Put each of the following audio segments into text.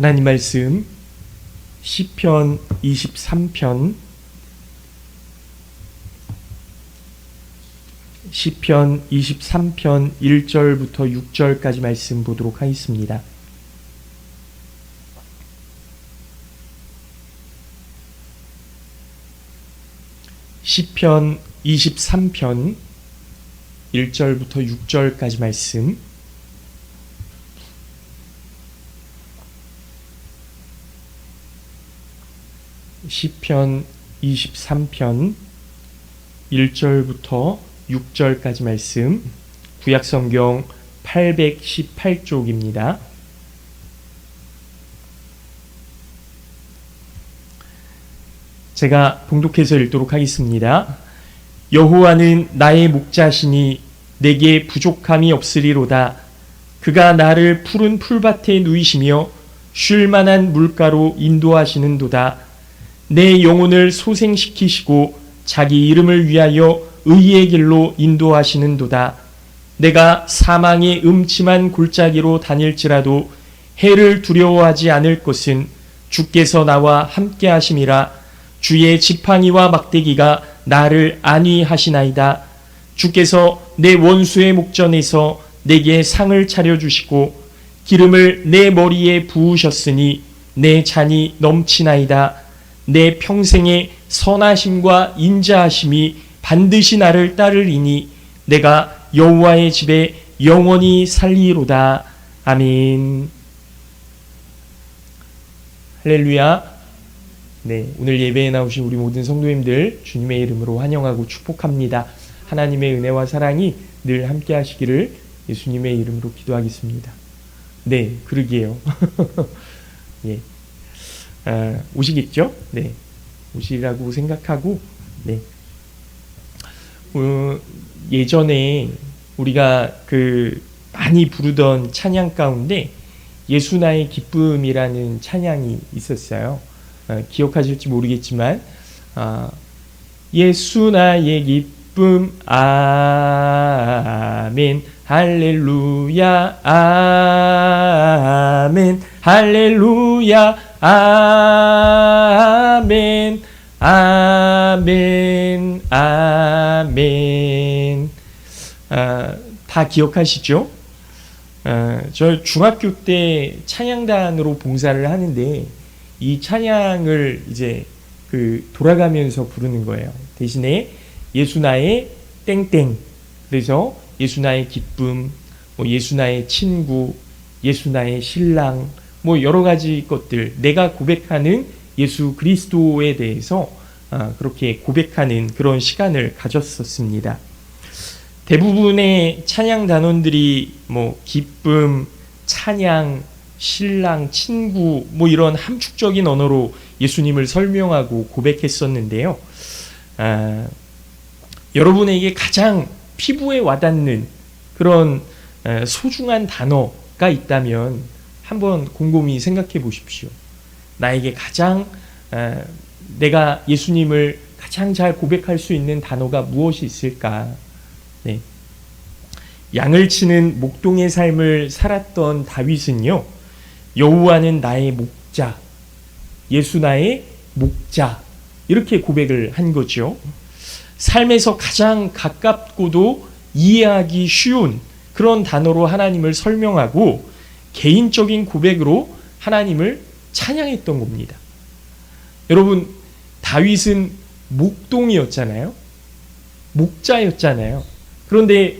하나님 말씀 시편 23편 1절부터 6절까지 말씀 보도록 하겠습니다. 시편 23편 1절부터 6절까지 말씀. 시편 23편 1절부터 6절까지 말씀. 구약성경 818쪽입니다. 제가 봉독해서 읽도록 하겠습니다. 여호와는 나의 목자시니 내게 부족함이 없으리로다. 그가 나를 푸른 풀밭에 누이시며 쉴 만한 물가로 인도하시는도다. 내 영혼을 소생시키시고 자기 이름을 위하여 의의 길로 인도하시는도다. 내가 사망의 음침한 골짜기로 다닐지라도 해를 두려워하지 않을 것은 주께서 나와 함께 하심이라. 주의 지팡이와 막대기가 나를 안위하시나이다. 주께서 내 원수의 목전에서 내게 상을 차려주시고 기름을 내 머리에 부으셨으니 내 잔이 넘치나이다. 내 평생의 선하심과 인자하심이 반드시 나를 따르리니 내가 여호와의 집에 영원히 살리로다. 아멘. 할렐루야. 네, 오늘 예배에 나오신 우리 모든 성도님들 주님의 이름으로 환영하고 축복합니다. 하나님의 은혜와 사랑이 늘 함께 하시기를 예수님의 이름으로 기도하겠습니다. 네, 그러게요. 예. 오시겠죠? 네. 오시라고 생각하고, 네. 예전에 우리가 많이 부르던 찬양 가운데 예수 나의 기쁨이라는 찬양이 있었어요. 기억하실지 모르겠지만, 예수 나의 기쁨, 아멘, 할렐루야, 아멘, 할렐루야, 아멘, 아멘, 아멘. 다 기억하시죠? 저 중학교 때 찬양단으로 봉사를 하는데 이 찬양을 이제 돌아가면서 부르는 거예요. 대신에 예수 나의 땡땡. 그래서 예수 나의 기쁨, 예수 나의 친구, 예수 나의 신랑, 여러 가지 것들, 내가 고백하는 예수 그리스도에 대해서 그렇게 고백하는 그런 시간을 가졌었습니다. 대부분의 찬양 단원들이 기쁨, 찬양, 신랑, 친구 이런 함축적인 언어로 예수님을 설명하고 고백했었는데요. 여러분에게 가장 피부에 와닿는 그런 소중한 단어가 있다면 한번 곰곰이 생각해 보십시오. 나에게 가장 내가 예수님을 가장 잘 고백할 수 있는 단어가 무엇이 있을까? 네. 양을 치는 목동의 삶을 살았던 다윗은요, 여호와는 나의 목자, 예수 나의 목자, 이렇게 고백을 한 거죠. 삶에서 가장 가깝고도 이해하기 쉬운 그런 단어로 하나님을 설명하고 개인적인 고백으로 하나님을 찬양했던 겁니다. 여러분, 다윗은 목동이었잖아요. 목자였잖아요. 그런데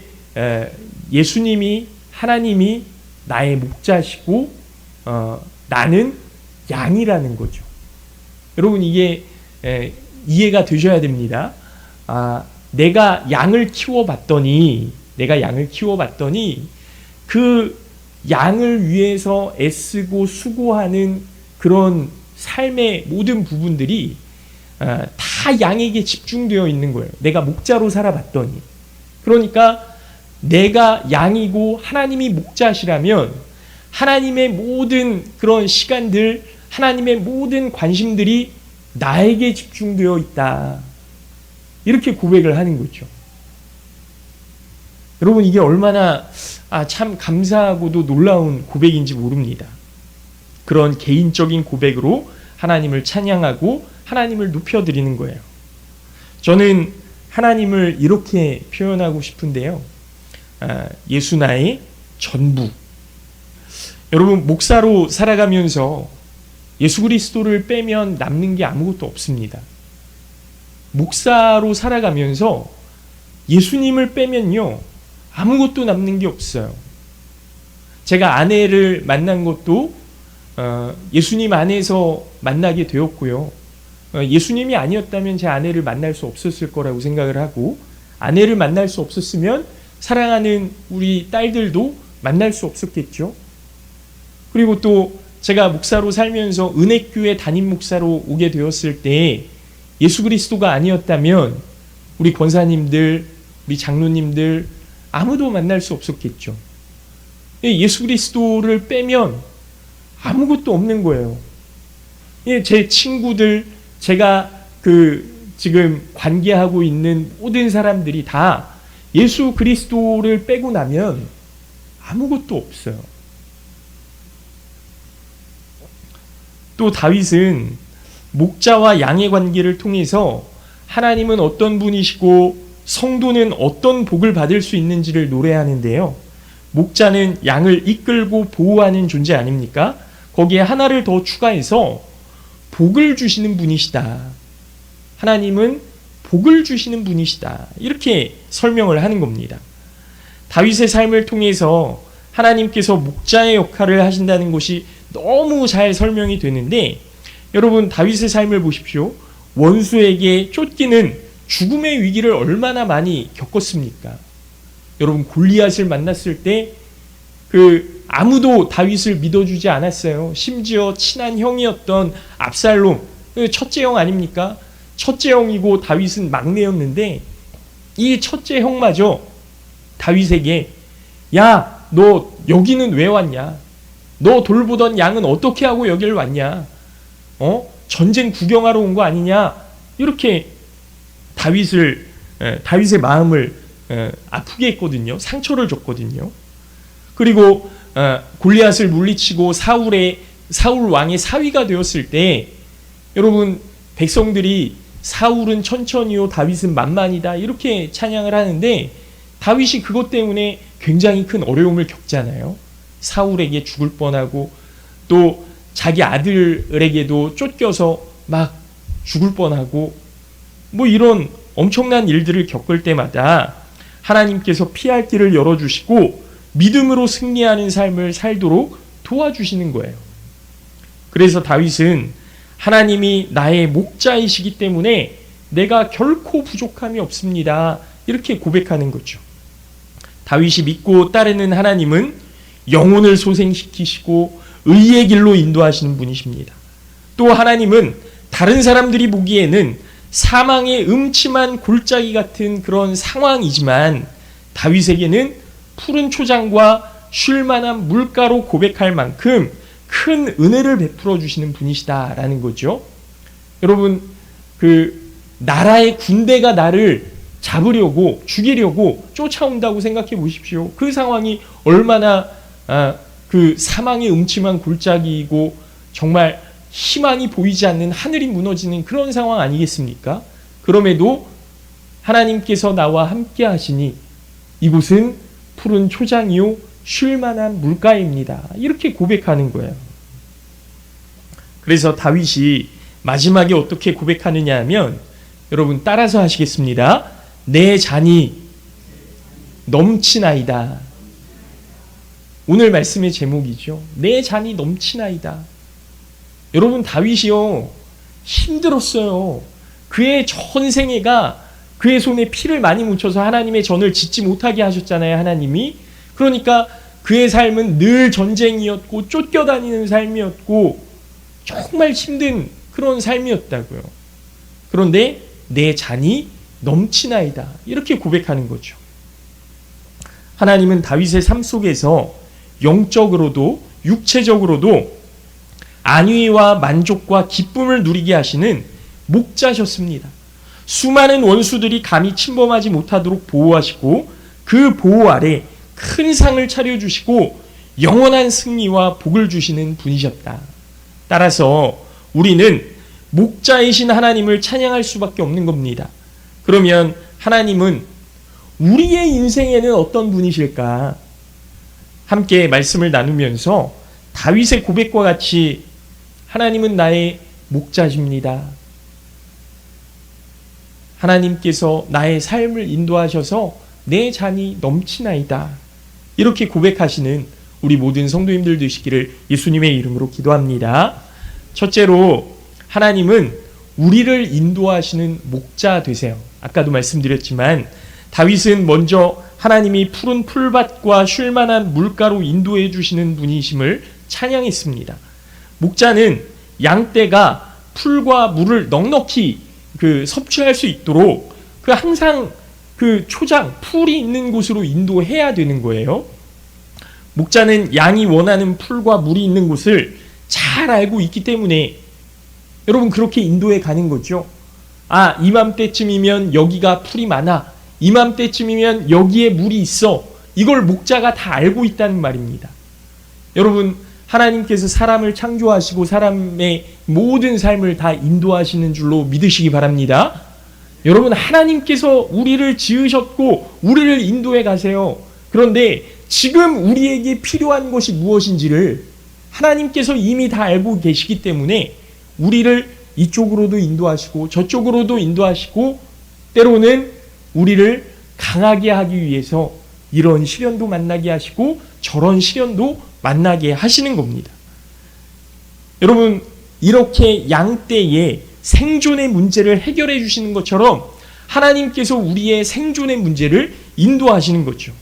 예수님이, 하나님이 나의 목자시고 나는 양이라는 거죠. 여러분, 이게 이해가 되셔야 됩니다. 내가 양을 키워봤더니 그 양을 위해서 애쓰고 수고하는 그런 삶의 모든 부분들이 다 양에게 집중되어 있는 거예요. 내가 목자로 살아봤더니. 그러니까 내가 양이고 하나님이 목자시라면 하나님의 모든 그런 시간들, 하나님의 모든 관심들이 나에게 집중되어 있다. 이렇게 고백을 하는 거죠. 여러분, 이게 얼마나 참 감사하고도 놀라운 고백인지 모릅니다. 그런 개인적인 고백으로 하나님을 찬양하고 하나님을 높여드리는 거예요. 저는 하나님을 이렇게 표현하고 싶은데요. 예수 나의 전부. 여러분, 목사로 살아가면서 예수 그리스도를 빼면 남는 게 아무것도 없습니다. 목사로 살아가면서 예수님을 빼면요, 아무것도 남는 게 없어요. 제가 아내를 만난 것도 예수님 안에서 만나게 되었고요. 예수님이 아니었다면 제 아내를 만날 수 없었을 거라고 생각을 하고, 아내를 만날 수 없었으면 사랑하는 우리 딸들도 만날 수 없었겠죠. 그리고 또 제가 목사로 살면서 은혜교회 담임 목사로 오게 되었을 때 예수 그리스도가 아니었다면 우리 권사님들, 우리 장로님들 아무도 만날 수 없었겠죠. 예수 그리스도를 빼면 아무것도 없는 거예요. 제 친구들, 제가 지금 관계하고 있는 모든 사람들이 다 예수 그리스도를 빼고 나면 아무것도 없어요. 또 다윗은 목자와 양의 관계를 통해서 하나님은 어떤 분이시고 성도는 어떤 복을 받을 수 있는지를 노래하는데요. 목자는 양을 이끌고 보호하는 존재 아닙니까? 거기에 하나를 더 추가해서 복을 주시는 분이시다. 하나님은 복을 주시는 분이시다. 이렇게 설명을 하는 겁니다. 다윗의 삶을 통해서 하나님께서 목자의 역할을 하신다는 것이 너무 잘 설명이 되는데, 여러분 다윗의 삶을 보십시오. 원수에게 쫓기는 죽음의 위기를 얼마나 많이 겪었습니까? 여러분 골리앗을 만났을 때 아무도 다윗을 믿어주지 않았어요. 심지어 친한 형이었던 압살롬, 첫째 형 아닙니까? 첫째 형이고 다윗은 막내였는데 이 첫째 형마저 다윗에게 야, 너 여기는 왜 왔냐? 너 돌보던 양은 어떻게 하고 여길 왔냐? 전쟁 구경하러 온 거 아니냐? 이렇게 다윗의 마음을 아프게 했거든요. 상처를 줬거든요. 그리고 골리앗을 물리치고 사울 왕의 사위가 되었을 때 여러분 백성들이 사울은 천천히요 다윗은 만만이다 이렇게 찬양을 하는데 다윗이 그것 때문에 굉장히 큰 어려움을 겪잖아요. 사울에게 죽을 뻔하고 또 자기 아들에게도 쫓겨서 막 죽을 뻔하고 이런 엄청난 일들을 겪을 때마다 하나님께서 피할 길을 열어주시고 믿음으로 승리하는 삶을 살도록 도와주시는 거예요. 그래서 다윗은 하나님이 나의 목자이시기 때문에 내가 결코 부족함이 없습니다. 이렇게 고백하는 거죠. 다윗이 믿고 따르는 하나님은 영혼을 소생시키시고 의의 길로 인도하시는 분이십니다. 또 하나님은 다른 사람들이 보기에는 사망의 음침한 골짜기 같은 그런 상황이지만 다윗에게는 푸른 초장과 쉴 만한 물가로 고백할 만큼 큰 은혜를 베풀어 주시는 분이시다라는 거죠. 여러분 나라의 군대가 나를 잡으려고 죽이려고 쫓아온다고 생각해 보십시오. 그 상황이 얼마나 사망의 음침한 골짜기이고 정말 희망이 보이지 않는 하늘이 무너지는 그런 상황 아니겠습니까? 그럼에도 하나님께서 나와 함께 하시니 이곳은 푸른 초장이요 쉴 만한 물가입니다. 이렇게 고백하는 거예요. 그래서 다윗이 마지막에 어떻게 고백하느냐 하면 여러분 따라서 하시겠습니다. 내 잔이 넘치나이다. 오늘 말씀의 제목이죠. 내 잔이 넘치나이다. 여러분 다윗이요 힘들었어요. 그의 전생애가 그의 손에 피를 많이 묻혀서 하나님의 전을 짓지 못하게 하셨잖아요. 하나님이. 그러니까 그의 삶은 늘 전쟁이었고 쫓겨다니는 삶이었고 정말 힘든 그런 삶이었다고요. 그런데 내 잔이 넘치나이다. 이렇게 고백하는 거죠. 하나님은 다윗의 삶 속에서 영적으로도 육체적으로도 안위와 만족과 기쁨을 누리게 하시는 목자셨습니다. 수많은 원수들이 감히 침범하지 못하도록 보호하시고 그 보호 아래 큰 상을 차려주시고 영원한 승리와 복을 주시는 분이셨다. 따라서 우리는 목자이신 하나님을 찬양할 수밖에 없는 겁니다. 그러면 하나님은 우리의 인생에는 어떤 분이실까? 함께 말씀을 나누면서 다윗의 고백과 같이 하나님은 나의 목자십니다. 하나님께서 나의 삶을 인도하셔서 내 잔이 넘치나이다. 이렇게 고백하시는 우리 모든 성도님들 되시기를 예수님의 이름으로 기도합니다. 첫째로 하나님은 우리를 인도하시는 목자 되세요. 아까도 말씀드렸지만 다윗은 먼저 하나님이 푸른 풀밭과 쉴만한 물가로 인도해 주시는 분이심을 찬양했습니다. 목자는 양떼가 풀과 물을 넉넉히 섭취할 수 있도록 항상 초장, 풀이 있는 곳으로 인도해야 되는 거예요. 목자는 양이 원하는 풀과 물이 있는 곳을 잘 알고 있기 때문에 여러분 그렇게 인도해 가는 거죠. 이맘때쯤이면 여기가 풀이 많아. 이맘때쯤이면 여기에 물이 있어. 이걸 목자가 다 알고 있다는 말입니다. 여러분 하나님께서 사람을 창조하시고 사람의 모든 삶을 다 인도하시는 줄로 믿으시기 바랍니다. 여러분 하나님께서 우리를 지으셨고 우리를 인도해 가세요. 그런데 지금 우리에게 필요한 것이 무엇인지를 하나님께서 이미 다 알고 계시기 때문에 우리를 이쪽으로도 인도하시고 저쪽으로도 인도하시고 때로는 우리를 강하게 하기 위해서 이런 시련도 만나게 하시고 저런 시련도 만나게 하시는 겁니다. 여러분 이렇게 양떼의 생존의 문제를 해결해 주시는 것처럼 하나님께서 우리의 생존의 문제를 인도하시는 거죠.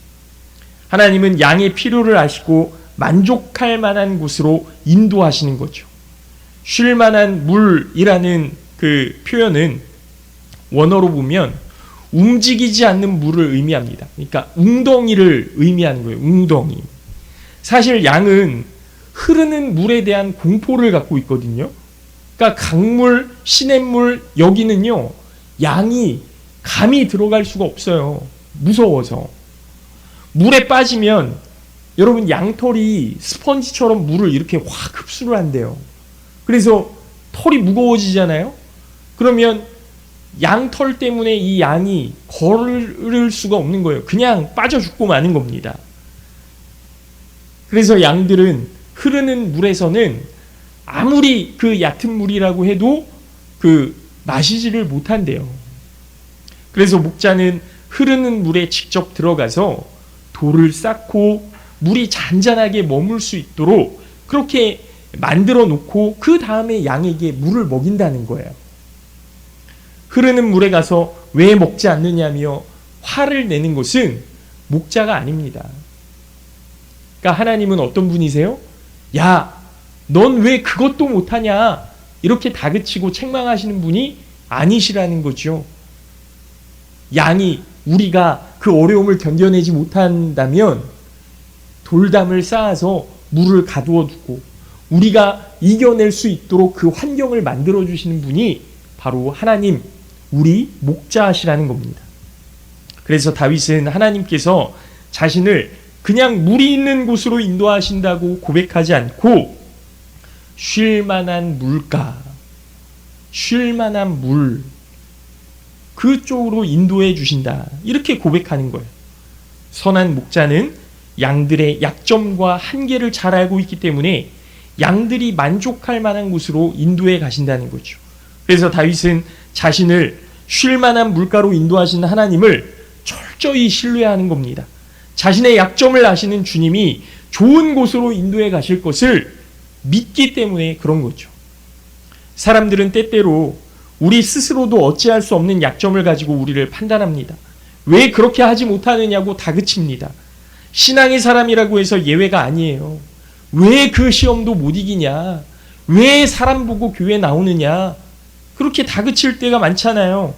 하나님은 양의 필요를 아시고 만족할 만한 곳으로 인도하시는 거죠. 쉴 만한 물이라는 표현은 원어로 보면 움직이지 않는 물을 의미합니다. 그러니까 웅덩이를 의미하는 거예요. 웅덩이. 사실 양은 흐르는 물에 대한 공포를 갖고 있거든요. 그러니까 강물, 시냇물 여기는요. 양이 감히 들어갈 수가 없어요. 무서워서. 물에 빠지면 여러분 양털이 스펀지처럼 물을 이렇게 확 흡수를 한대요. 그래서 털이 무거워지잖아요. 그러면 양털 때문에 이 양이 걸을 수가 없는 거예요. 그냥 빠져 죽고 마는 겁니다. 그래서 양들은 흐르는 물에서는 아무리 얕은 물이라고 해도 마시지를 못한대요. 그래서 목자는 흐르는 물에 직접 들어가서 돌을 쌓고 물이 잔잔하게 머물 수 있도록 그렇게 만들어 놓고 그 다음에 양에게 물을 먹인다는 거예요. 흐르는 물에 가서 왜 먹지 않느냐며 화를 내는 것은 목자가 아닙니다. 그러니까 하나님은 어떤 분이세요? 야, 넌 왜 그것도 못하냐? 이렇게 다그치고 책망하시는 분이 아니시라는 거죠. 양이 우리가 그 어려움을 견뎌내지 못한다면 돌담을 쌓아서 물을 가두어 두고 우리가 이겨낼 수 있도록 그 환경을 만들어 주시는 분이 바로 하나님, 우리 목자시라는 겁니다. 그래서 다윗은 하나님께서 자신을 그냥 물이 있는 곳으로 인도하신다고 고백하지 않고 쉴 만한 물가, 쉴 만한 물, 그쪽으로 인도해 주신다. 이렇게 고백하는 거예요. 선한 목자는 양들의 약점과 한계를 잘 알고 있기 때문에 양들이 만족할 만한 곳으로 인도해 가신다는 거죠. 그래서 다윗은 자신을 쉴 만한 물가로 인도하시는 하나님을 철저히 신뢰하는 겁니다. 자신의 약점을 아시는 주님이 좋은 곳으로 인도해 가실 것을 믿기 때문에 그런 거죠. 사람들은 때때로 우리 스스로도 어찌할 수 없는 약점을 가지고 우리를 판단합니다. 왜 그렇게 하지 못하느냐고 다그칩니다. 신앙의 사람이라고 해서 예외가 아니에요. 왜 그 시험도 못 이기냐? 왜 사람 보고 교회 나오느냐? 그렇게 다그칠 때가 많잖아요.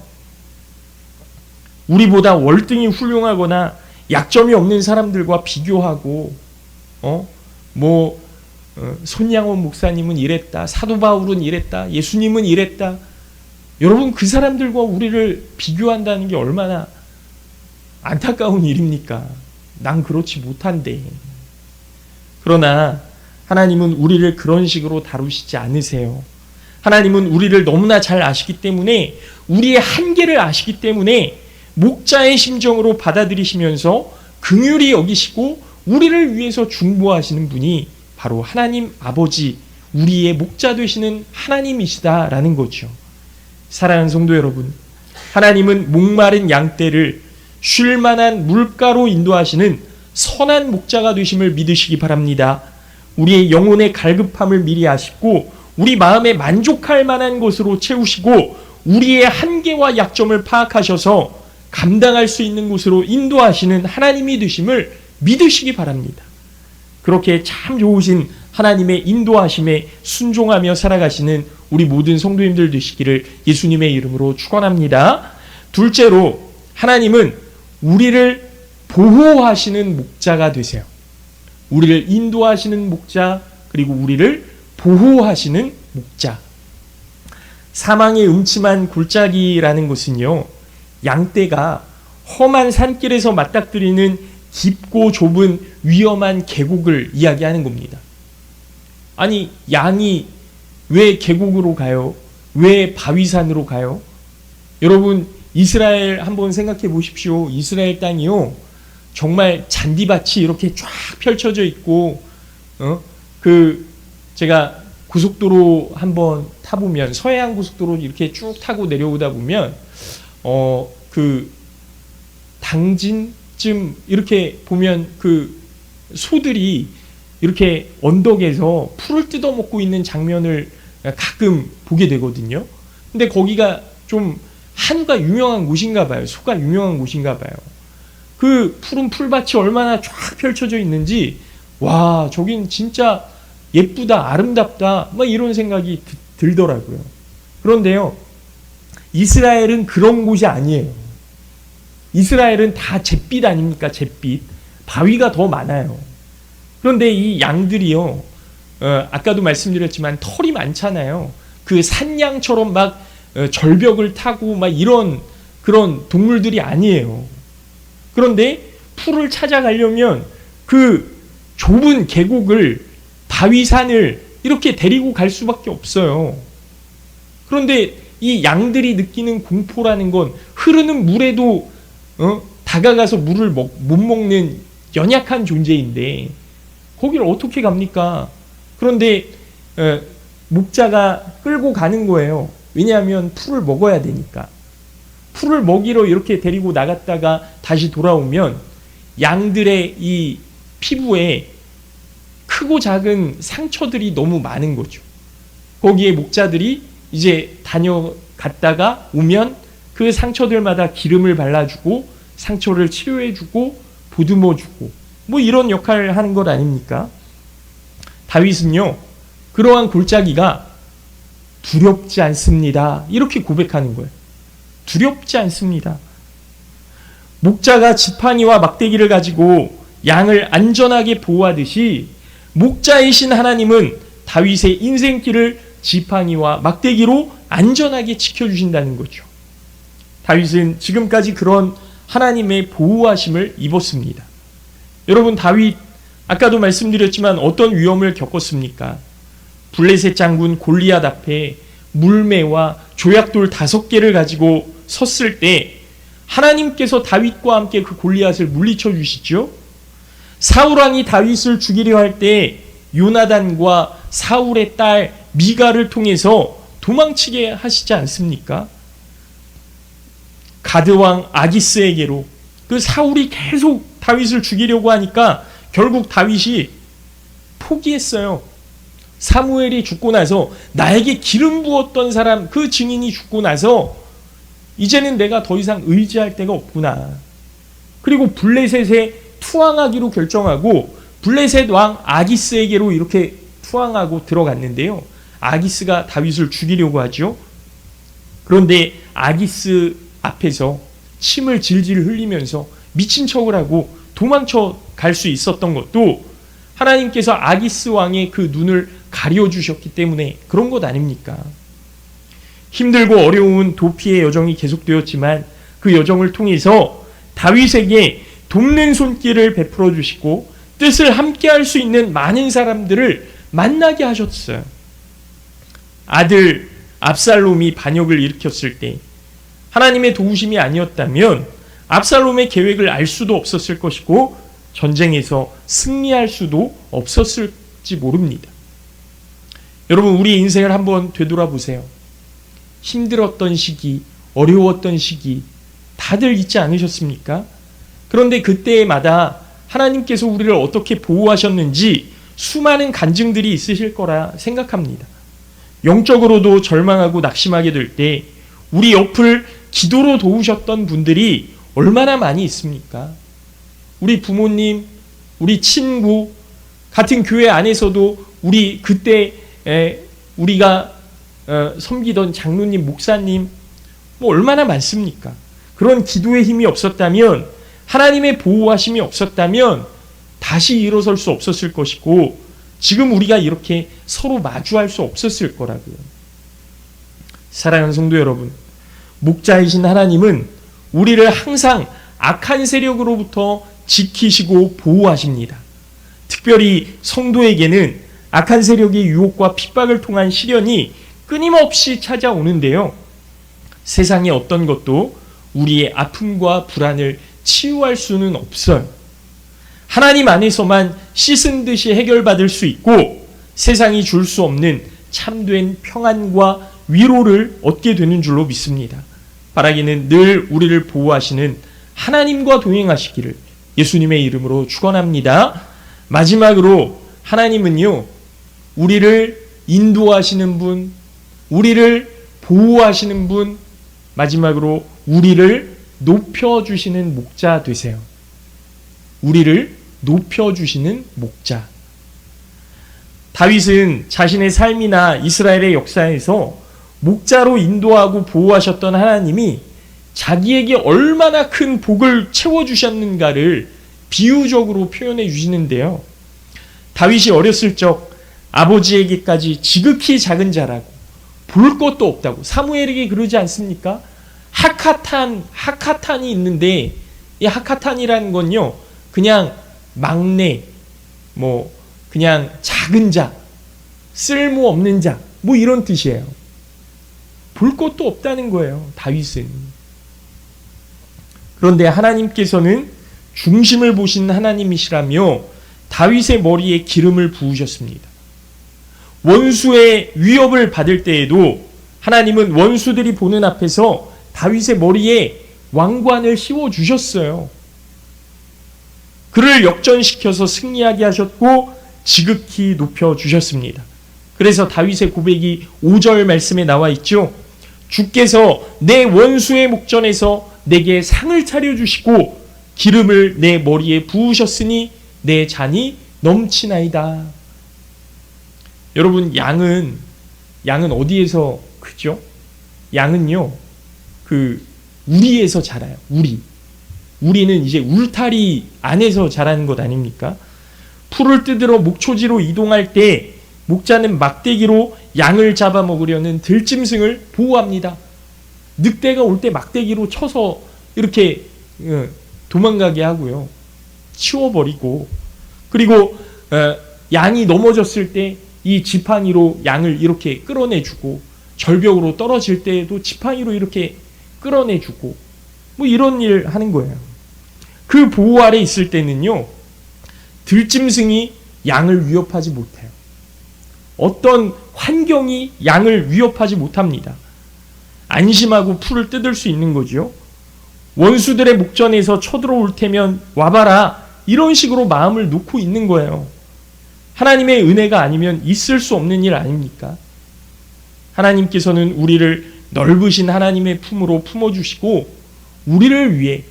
우리보다 월등히 훌륭하거나 약점이 없는 사람들과 비교하고 손양원 목사님은 이랬다. 사도 바울은 이랬다. 예수님은 이랬다. 여러분 그 사람들과 우리를 비교한다는 게 얼마나 안타까운 일입니까? 난 그렇지 못한데. 그러나 하나님은 우리를 그런 식으로 다루시지 않으세요. 하나님은 우리를 너무나 잘 아시기 때문에, 우리의 한계를 아시기 때문에 목자의 심정으로 받아들이시면서 긍휼히 여기시고 우리를 위해서 중보하시는 분이 바로 하나님 아버지, 우리의 목자 되시는 하나님이시다라는 거죠. 사랑하는 성도 여러분, 하나님은 목마른 양떼를 쉴 만한 물가로 인도하시는 선한 목자가 되심을 믿으시기 바랍니다. 우리의 영혼의 갈급함을 미리 아시고 우리 마음에 만족할 만한 것으로 채우시고 우리의 한계와 약점을 파악하셔서 감당할 수 있는 곳으로 인도하시는 하나님이 되심을 믿으시기 바랍니다. 그렇게 참 좋으신 하나님의 인도하심에 순종하며 살아가시는 우리 모든 성도님들 되시기를 예수님의 이름으로 축원합니다. 둘째로, 하나님은 우리를 보호하시는 목자가 되세요. 우리를 인도하시는 목자, 그리고 우리를 보호하시는 목자. 사망의 음침한 골짜기라는 것은요, 양떼가 험한 산길에서 맞닥뜨리는 깊고 좁은 위험한 계곡을 이야기하는 겁니다. 아니, 양이 왜 계곡으로 가요? 왜 바위산으로 가요? 여러분, 이스라엘 한번 생각해 보십시오. 이스라엘 땅이요, 정말 잔디밭이 이렇게 쫙 펼쳐져 있고, 제가 고속도로 한번 타보면, 서해안 고속도로 이렇게 쭉 타고 내려오다 보면, 당진쯤 이렇게 보면 그 소들이 이렇게 언덕에서 풀을 뜯어먹고 있는 장면을 가끔 보게 되거든요. 근데 거기가 좀 한우가 유명한 곳인가 봐요. 소가 유명한 곳인가 봐요. 그 푸른 풀밭이 얼마나 쫙 펼쳐져 있는지, 와, 저긴 진짜 예쁘다, 아름답다, 막 이런 생각이 들더라고요. 그런데요, 이스라엘은 그런 곳이 아니에요. 이스라엘은 다 잿빛 아닙니까? 잿빛. 바위가 더 많아요. 그런데 이 양들이요, 아까도 말씀드렸지만 털이 많잖아요. 그 산양처럼 막 절벽을 타고 막 이런 그런 동물들이 아니에요. 그런데 풀을 찾아가려면 그 좁은 계곡을, 바위산을 이렇게 데리고 갈 수밖에 없어요. 그런데 이 양들이 느끼는 공포라는 건 흐르는 물에도 다가가서 물을 못 먹는 연약한 존재인데 거기를 어떻게 갑니까? 그런데 목자가 끌고 가는 거예요. 왜냐하면 풀을 먹어야 되니까. 풀을 먹이러 이렇게 데리고 나갔다가 다시 돌아오면 양들의 이 피부에 크고 작은 상처들이 너무 많은 거죠. 거기에 목자들이 이제 다녀갔다가 오면 그 상처들마다 기름을 발라주고 상처를 치료해주고 보듬어주고 뭐 이런 역할을 하는 것 아닙니까? 다윗은요, 그러한 골짜기가 두렵지 않습니다. 이렇게 고백하는 거예요. 두렵지 않습니다. 목자가 지팡이와 막대기를 가지고 양을 안전하게 보호하듯이 목자이신 하나님은 다윗의 인생길을 지팡이와 막대기로 안전하게 지켜주신다는 거죠. 다윗은 지금까지 그런 하나님의 보호하심을 입었습니다. 여러분, 다윗 아까도 말씀드렸지만 어떤 위험을 겪었습니까? 블레셋 장군 골리앗 앞에 물매와 조약돌 5개를 가지고 섰을 때 하나님께서 다윗과 함께 그 골리앗을 물리쳐 주시죠. 사울왕이 다윗을 죽이려 할 때 요나단과 사울의 딸 미가를 통해서 도망치게 하시지 않습니까? 가드왕 아기스에게로 그 사울이 계속 다윗을 죽이려고 하니까 결국 다윗이 포기했어요. 사무엘이 죽고 나서 나에게 기름 부었던 사람, 그 증인이 죽고 나서 이제는 내가 더 이상 의지할 데가 없구나. 그리고 블레셋에 투항하기로 결정하고 블레셋 왕 아기스에게로 이렇게 투항하고 들어갔는데요. 아기스가 다윗을 죽이려고 하죠. 그런데 아기스 앞에서 침을 질질 흘리면서 미친 척을 하고 도망쳐 갈 수 있었던 것도 하나님께서 아기스 왕의 그 눈을 가려주셨기 때문에 그런 것 아닙니까? 힘들고 어려운 도피의 여정이 계속되었지만 그 여정을 통해서 다윗에게 돕는 손길을 베풀어 주시고 뜻을 함께 할 수 있는 많은 사람들을 만나게 하셨어요. 아들 압살롬이 반역을 일으켰을 때 하나님의 도우심이 아니었다면 압살롬의 계획을 알 수도 없었을 것이고 전쟁에서 승리할 수도 없었을지 모릅니다. 여러분, 우리 인생을 한번 되돌아보세요. 힘들었던 시기, 어려웠던 시기 다들 있지 않으셨습니까? 그런데 그때마다 하나님께서 우리를 어떻게 보호하셨는지 수많은 간증들이 있으실 거라 생각합니다. 영적으로도 절망하고 낙심하게 될 때 우리 옆을 기도로 도우셨던 분들이 얼마나 많이 있습니까? 우리 부모님, 우리 친구, 같은 교회 안에서도 우리 그때 우리가 섬기던 장로님, 목사님 뭐 얼마나 많습니까? 그런 기도의 힘이 없었다면, 하나님의 보호하심이 없었다면 다시 일어설 수 없었을 것이고 지금 우리가 이렇게 서로 마주할 수 없었을 거라고요. 사랑하는 성도 여러분, 목자이신 하나님은 우리를 항상 악한 세력으로부터 지키시고 보호하십니다. 특별히 성도에게는 악한 세력의 유혹과 핍박을 통한 시련이 끊임없이 찾아오는데요. 세상의 어떤 것도 우리의 아픔과 불안을 치유할 수는 없어요. 하나님 안에서만 씻은 듯이 해결받을 수 있고 세상이 줄 수 없는 참된 평안과 위로를 얻게 되는 줄로 믿습니다. 바라기는 늘 우리를 보호하시는 하나님과 동행하시기를 예수님의 이름으로 축원합니다. 마지막으로 하나님은요, 우리를 인도하시는 분, 우리를 보호하시는 분, 마지막으로 우리를 높여주시는 목자 되세요. 우리를 높여주시는 목자. 다윗은 자신의 삶이나 이스라엘의 역사에서 목자로 인도하고 보호하셨던 하나님이 자기에게 얼마나 큰 복을 채워주셨는가를 비유적으로 표현해 주시는데요. 다윗이 어렸을 적 아버지에게까지 지극히 작은 자라고 볼 것도 없다고 사무엘에게 그러지 않습니까? 하카탄이 있는데 이 하카탄이라는 건요, 그냥 막내, 그냥 작은 자, 쓸모없는 자, 이런 뜻이에요. 볼 것도 없다는 거예요, 다윗은. 그런데 하나님께서는 중심을 보신 하나님이시라며 다윗의 머리에 기름을 부으셨습니다. 원수의 위협을 받을 때에도 하나님은 원수들이 보는 앞에서 다윗의 머리에 왕관을 씌워주셨어요. 그를 역전시켜서 승리하게 하셨고 지극히 높여주셨습니다. 그래서 다윗의 고백이 5절 말씀에 나와 있죠. 주께서 내 원수의 목전에서 내게 상을 차려주시고 기름을 내 머리에 부으셨으니 내 잔이 넘치나이다. 여러분, 양은 어디에서 크죠? 양은요, 우리에서 자라요. 우리는 이제 울타리 안에서 자라는 것 아닙니까? 풀을 뜯으러 목초지로 이동할 때 목자는 막대기로 양을 잡아먹으려는 들짐승을 보호합니다. 늑대가 올 때 막대기로 쳐서 이렇게 도망가게 하고요. 치워버리고, 그리고 양이 넘어졌을 때 이 지팡이로 양을 이렇게 끌어내주고, 절벽으로 떨어질 때에도 지팡이로 이렇게 끌어내주고, 이런 일 하는 거예요. 그 보호 아래 있을 때는요, 들짐승이 양을 위협하지 못해요. 어떤 환경이 양을 위협하지 못합니다. 안심하고 풀을 뜯을 수 있는 거죠. 원수들의 목전에서 쳐들어올 테면 와봐라, 이런 식으로 마음을 놓고 있는 거예요. 하나님의 은혜가 아니면 있을 수 없는 일 아닙니까? 하나님께서는 우리를 넓으신 하나님의 품으로 품어주시고 우리를 위해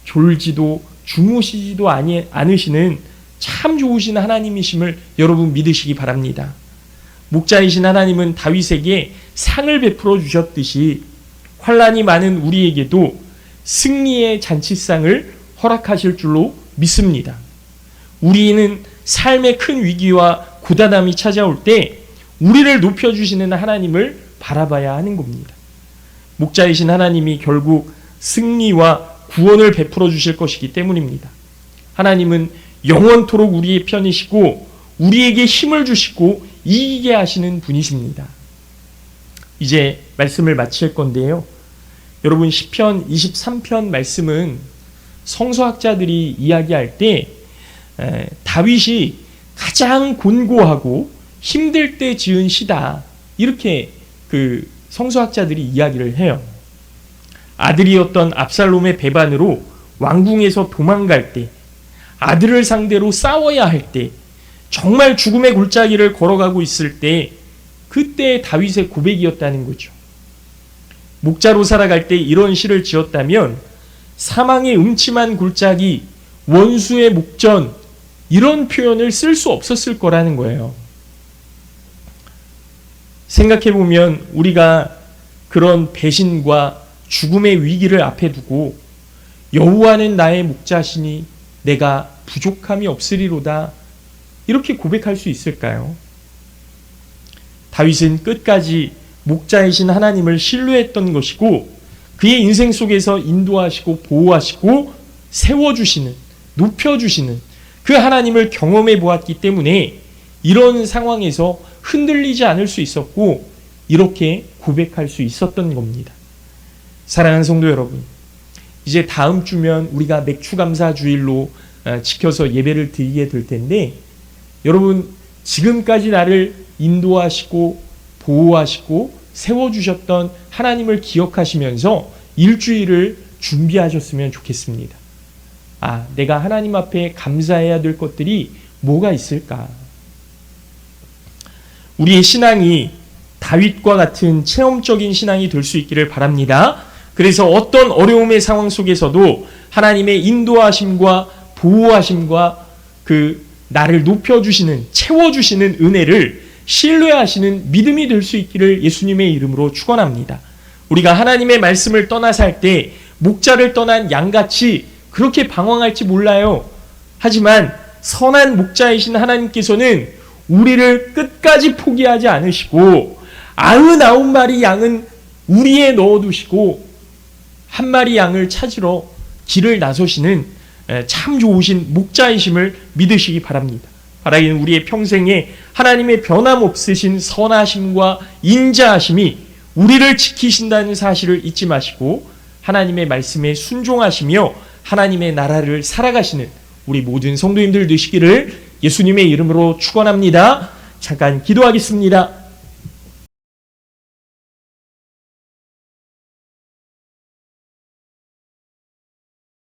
졸지도 주무시지도 않으시는 참 좋으신 하나님이심을 여러분 믿으시기 바랍니다. 목자이신 하나님은 다윗에게 상을 베풀어 주셨듯이 환난이 많은 우리에게도 승리의 잔치상을 허락하실 줄로 믿습니다. 우리는 삶의 큰 위기와 고단함이 찾아올 때 우리를 높여주시는 하나님을 바라봐야 하는 겁니다. 목자이신 하나님이 결국 승리와 구원을 베풀어 주실 것이기 때문입니다. 하나님은 영원토록 우리의 편이시고 우리에게 힘을 주시고 이기게 하시는 분이십니다. 이제 말씀을 마칠 건데요. 여러분, 시편 23편 말씀은 성서학자들이 이야기할 때 다윗이 가장 곤고하고 힘들 때 지은 시다, 이렇게 그 성서학자들이 이야기를 해요. 아들이었던 압살롬의 배반으로 왕궁에서 도망갈 때, 아들을 상대로 싸워야 할 때, 정말 죽음의 골짜기를 걸어가고 있을 때, 그때 다윗의 고백이었다는 거죠. 목자로 살아갈 때 이런 시를 지었다면 사망의 음침한 골짜기, 원수의 목전, 이런 표현을 쓸 수 없었을 거라는 거예요. 생각해보면 우리가 그런 배신과 죽음의 위기를 앞에 두고 여호와는 나의 목자시니 내가 부족함이 없으리로다, 이렇게 고백할 수 있을까요? 다윗은 끝까지 목자이신 하나님을 신뢰했던 것이고, 그의 인생 속에서 인도하시고 보호하시고 세워주시는, 높여주시는 그 하나님을 경험해 보았기 때문에 이런 상황에서 흔들리지 않을 수 있었고, 이렇게 고백할 수 있었던 겁니다. 사랑하는 성도 여러분, 이제 다음 주면 우리가 맥추감사 주일로 지켜서 예배를 드리게 될 텐데, 여러분, 지금까지 나를 인도하시고 보호하시고 세워주셨던 하나님을 기억하시면서 일주일을 준비하셨으면 좋겠습니다. 내가 하나님 앞에 감사해야 될 것들이 뭐가 있을까? 우리의 신앙이 다윗과 같은 체험적인 신앙이 될 수 있기를 바랍니다. 그래서 어떤 어려움의 상황 속에서도 하나님의 인도하심과 보호하심과 그 나를 높여주시는, 채워주시는 은혜를 신뢰하시는 믿음이 될 수 있기를 예수님의 이름으로 축원합니다. 우리가 하나님의 말씀을 떠나 살 때 목자를 떠난 양같이 그렇게 방황할지 몰라요. 하지만 선한 목자이신 하나님께서는 우리를 끝까지 포기하지 않으시고 99마리 양은 우리에 넣어두시고 한 마리 양을 찾으러 길을 나서시는 참 좋으신 목자이심을 믿으시기 바랍니다. 바라기는 우리의 평생에 하나님의 변함없으신 선하심과 인자하심이 우리를 지키신다는 사실을 잊지 마시고 하나님의 말씀에 순종하시며 하나님의 나라를 살아가시는 우리 모든 성도님들 되시기를 예수님의 이름으로 축원합니다. 잠깐 기도하겠습니다.